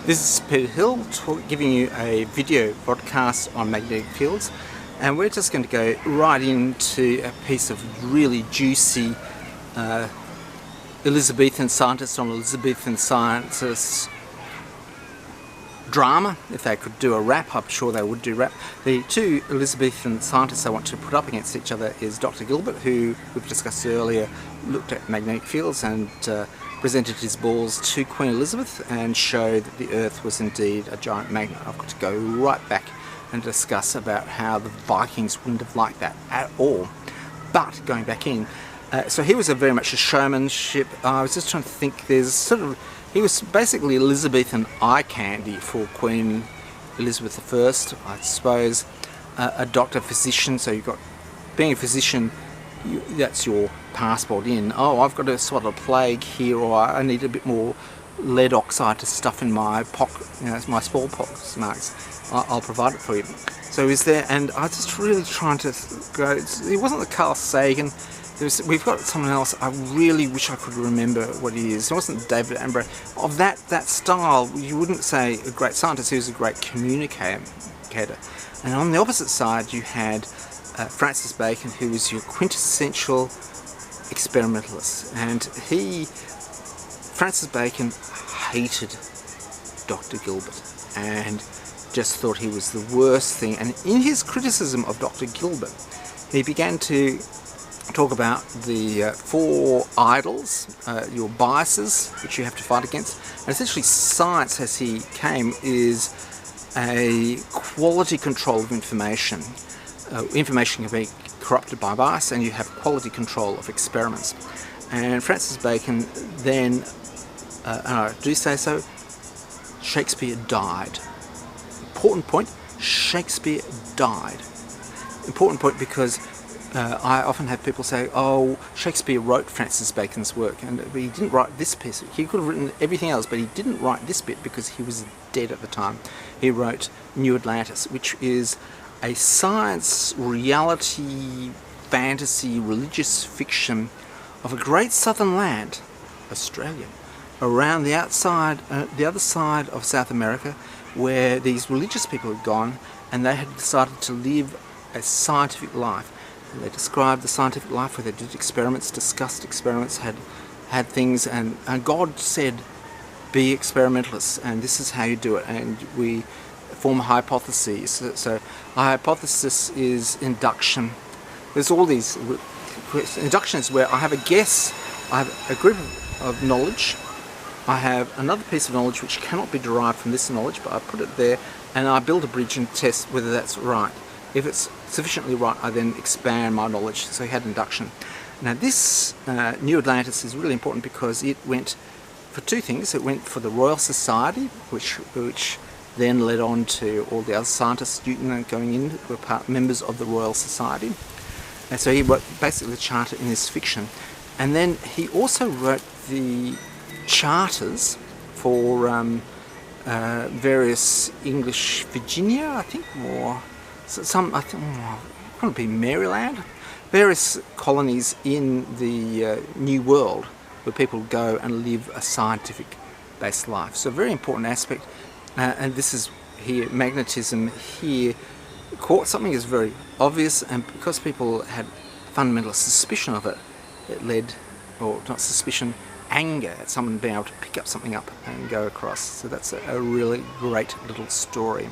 This is Peter Hill giving you a video broadcast on magnetic fields, and we're just going to go right into a piece of really juicy Elizabethan scientists on Elizabethan scientists drama. If they could do a rap, I'm sure they would do rap. The two Elizabethan scientists I want to put up against each other is Dr. Gilbert, who we've discussed earlier, looked at magnetic fields and presented his balls to Queen Elizabeth and showed that the Earth was indeed a giant magnet. I've got to go right back and discuss about how the Vikings wouldn't have liked that at all. But going back in, so he was very much a showmanship. I was just trying to think, he was basically Elizabethan eye candy for Queen Elizabeth I, I suppose. A doctor, physician, so you've got, being a physician, that's your passport in. Oh, I've got a sort of plague here, or I need a bit more lead oxide to stuff in my pocket, my smallpox marks. I'll provide it for you. So is there, and I was just really trying to go, it wasn't the Carl Sagan. We've got someone else. I really wish I could remember what he is. It wasn't David Attenborough. Of that style, you wouldn't say a great scientist. He was a great communicator. And on the opposite side, you had Francis Bacon, who was your quintessential experimentalist. And Francis Bacon hated Dr. Gilbert and just thought he was the worst thing. And in his criticism of Dr. Gilbert, he began to talk about the four idols, your biases, which you have to fight against. And essentially science, as he came, is a quality control of information. Information can be corrupted by bias, and you have quality control of experiments. And Francis Bacon then, and I do say so, Shakespeare died. Important point, Shakespeare died. Important point because I often have people say, oh, Shakespeare wrote Francis Bacon's work, and he didn't write this piece. He could have written everything else, but he didn't write this bit because he was dead at the time. He wrote New Atlantis, which is a science, reality, fantasy, religious fiction of a great southern land, Australia, around the other side of South America, where these religious people had gone, and they had decided to live a scientific life. And they described the scientific life where they did experiments, discussed experiments, had things, and God said, be experimentalists, and this is how you do it, and we form hypotheses. So a hypothesis is induction. There's all these inductions where I have a guess, I have a group of knowledge, I have another piece of knowledge which cannot be derived from this knowledge, but I put it there and I build a bridge and test whether that's right. If it's sufficiently right, I then expand my knowledge. So he had induction. Now this New Atlantis is really important because it went for two things. It went for the Royal Society, which then led on to all the other scientists going in, were members of the Royal Society. And so he wrote basically the charter in this fiction. And then he also wrote the charters for various English Virginia, I think, or I think, could it be Maryland? Various colonies in the New World where people go and live a scientific-based life. So a very important aspect. And this is here, magnetism here. Something is very obvious, and because people had fundamental suspicion of it, it led, or not suspicion, anger at someone being able to pick up something up and go across. So that's a really great little story.